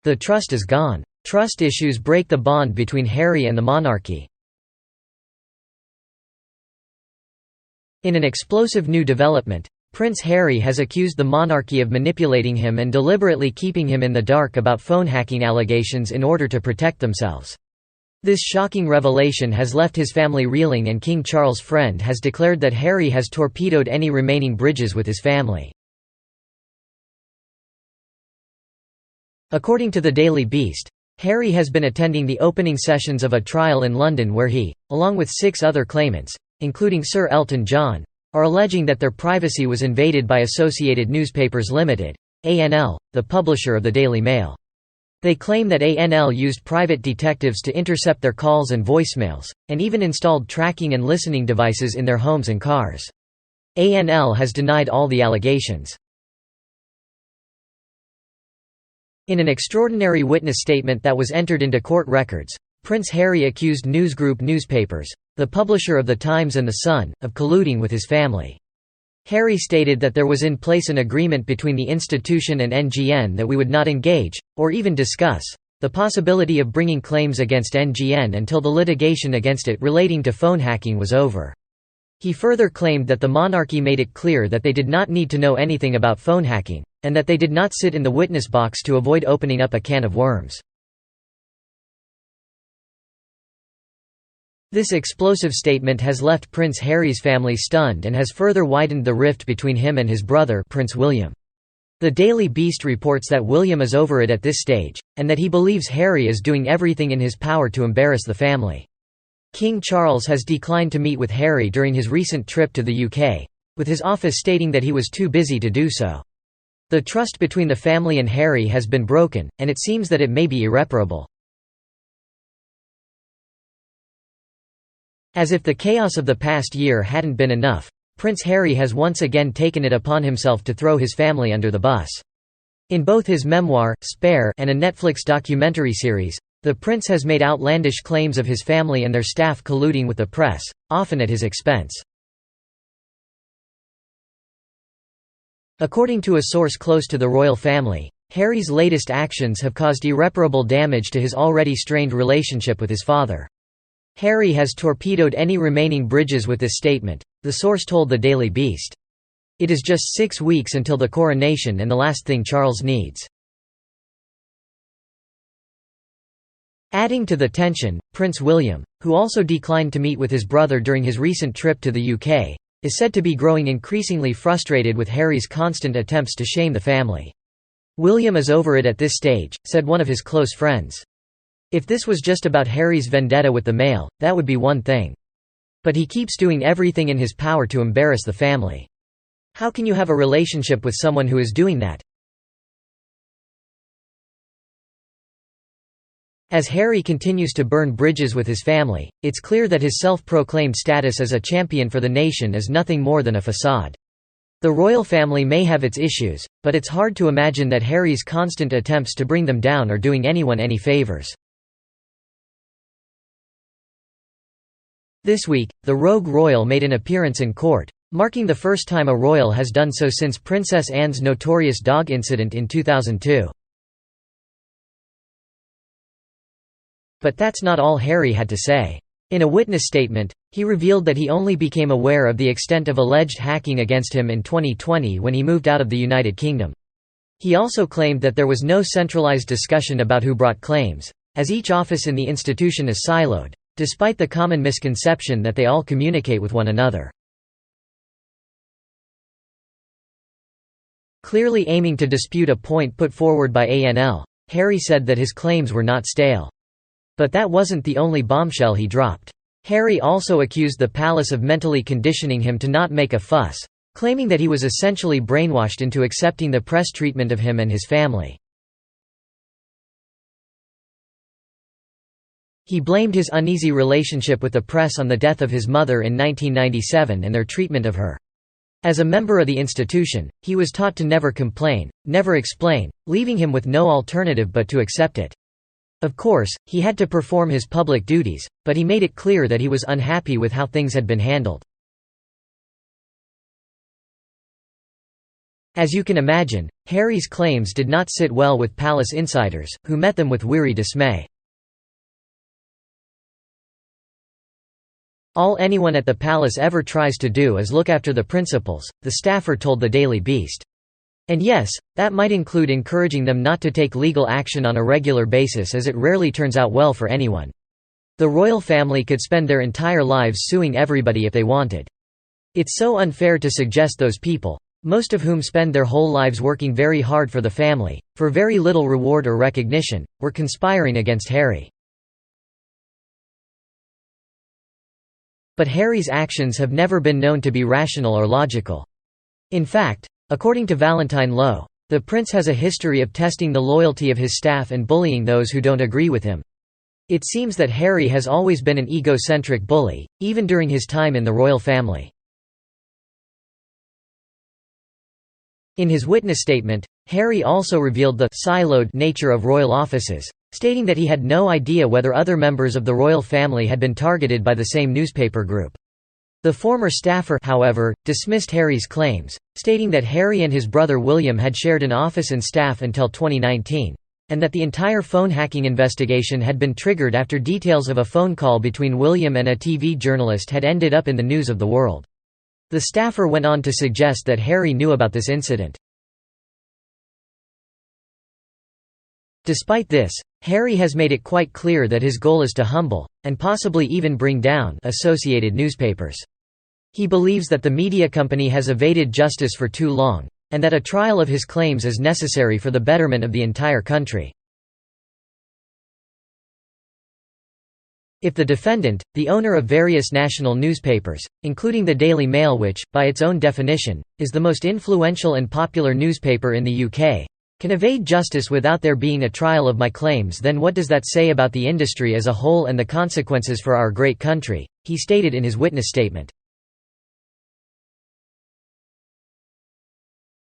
The trust is gone. Trust issues break the bond between Harry and the monarchy. In an explosive new development, Prince Harry has accused the monarchy of manipulating him and deliberately keeping him in the dark about phone hacking allegations in order to protect themselves. This shocking revelation has left his family reeling, and King Charles' friend has declared that Harry has torpedoed any remaining bridges with his family. According to the Daily Beast, Harry has been attending the opening sessions of a trial in London where he, along with 6 other claimants, including Sir Elton John, are alleging that their privacy was invaded by Associated Newspapers Limited, (ANL), the publisher of the Daily Mail. They claim that ANL used private detectives to intercept their calls and voicemails, and even installed tracking and listening devices in their homes and cars. ANL has denied all the allegations. In an extraordinary witness statement that was entered into court records, Prince Harry accused Newsgroup newspapers, the publisher of The Times and The Sun, of colluding with his family. Harry stated that there was in place an agreement between the institution and NGN that we would not engage, or even discuss, the possibility of bringing claims against NGN until the litigation against it relating to phone hacking was over. He further claimed that the monarchy made it clear that they did not need to know anything about phone hacking, and that they did not sit in the witness box to avoid opening up a can of worms. This explosive statement has left Prince Harry's family stunned and has further widened the rift between him and his brother, Prince William. The Daily Beast reports that William is over it at this stage, and that he believes Harry is doing everything in his power to embarrass the family. King Charles has declined to meet with Harry during his recent trip to the UK, with his office stating that he was too busy to do so. The trust between the family and Harry has been broken, and it seems that it may be irreparable. As if the chaos of the past year hadn't been enough, Prince Harry has once again taken it upon himself to throw his family under the bus. In both his memoir, Spare, and a Netflix documentary series, the prince has made outlandish claims of his family and their staff colluding with the press, often at his expense. According to a source close to the royal family, Harry's latest actions have caused irreparable damage to his already strained relationship with his father. Harry has torpedoed any remaining bridges with this statement, the source told the Daily Beast. It is just 6 weeks until the coronation and the last thing Charles needs. Adding to the tension, Prince William, who also declined to meet with his brother during his recent trip to the UK, is said to be growing increasingly frustrated with Harry's constant attempts to shame the family. "William is over it at this stage," said one of his close friends. "If this was just about Harry's vendetta with the Mail, that would be one thing. But he keeps doing everything in his power to embarrass the family. How can you have a relationship with someone who is doing that?" As Harry continues to burn bridges with his family, it's clear that his self-proclaimed status as a champion for the nation is nothing more than a facade. The royal family may have its issues, but it's hard to imagine that Harry's constant attempts to bring them down are doing anyone any favors. This week, the rogue royal made an appearance in court, marking the first time a royal has done so since Princess Anne's notorious dog incident in 2002. But that's not all Harry had to say. In a witness statement, he revealed that he only became aware of the extent of alleged hacking against him in 2020 when he moved out of the United Kingdom. He also claimed that there was no centralized discussion about who brought claims, as each office in the institution is siloed, despite the common misconception that they all communicate with one another. Clearly aiming to dispute a point put forward by ANL, Harry said that his claims were not stale. But that wasn't the only bombshell he dropped. Harry also accused the palace of mentally conditioning him to not make a fuss, claiming that he was essentially brainwashed into accepting the press treatment of him and his family. He blamed his uneasy relationship with the press on the death of his mother in 1997 and their treatment of her. As a member of the institution, he was taught to never complain, never explain, leaving him with no alternative but to accept it. Of course, he had to perform his public duties, but he made it clear that he was unhappy with how things had been handled. As you can imagine, Harry's claims did not sit well with palace insiders, who met them with weary dismay. "All anyone at the palace ever tries to do is look after the principals," the staffer told the Daily Beast. "And yes, that might include encouraging them not to take legal action on a regular basis, as it rarely turns out well for anyone. The royal family could spend their entire lives suing everybody if they wanted. It's so unfair to suggest those people, most of whom spend their whole lives working very hard for the family, for very little reward or recognition, were conspiring against Harry." But Harry's actions have never been known to be rational or logical. In fact, according to Valentine Lowe, the prince has a history of testing the loyalty of his staff and bullying those who don't agree with him. It seems that Harry has always been an egocentric bully, even during his time in the royal family. In his witness statement, Harry also revealed the siloed nature of royal offices, stating that he had no idea whether other members of the royal family had been targeted by the same newspaper group. The former staffer, however, dismissed Harry's claims, stating that Harry and his brother William had shared an office and staff until 2019, and that the entire phone hacking investigation had been triggered after details of a phone call between William and a TV journalist had ended up in the news of the world. The staffer went on to suggest that Harry knew about this incident. Despite this, Harry has made it quite clear that his goal is to humble, and possibly even bring down, associated newspapers. He believes that the media company has evaded justice for too long, and that a trial of his claims is necessary for the betterment of the entire country. If the defendant, the owner of various national newspapers, including the Daily Mail which, by its own definition, is the most influential and popular newspaper in the UK, can evade justice without there being a trial of my claims, then what does that say about the industry as a whole and the consequences for our great country?" he stated in his witness statement.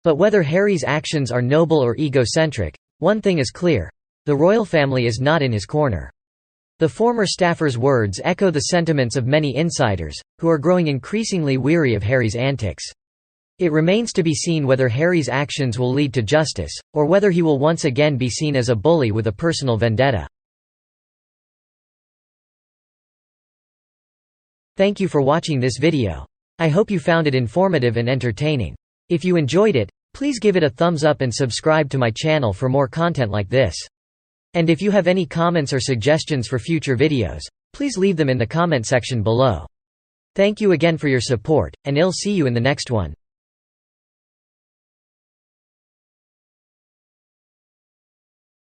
But whether Harry's actions are noble or egocentric, one thing is clear: the royal family is not in his corner. The former staffer's words echo the sentiments of many insiders, who are growing increasingly weary of Harry's antics. It remains to be seen whether Harry's actions will lead to justice, or whether he will once again be seen as a bully with a personal vendetta. Thank you for watching this video. I hope you found it informative and entertaining. If you enjoyed it, please give it a thumbs up and subscribe to my channel for more content like this. And if you have any comments or suggestions for future videos, please leave them in the comment section below. Thank you again for your support, and I'll see you in the next one.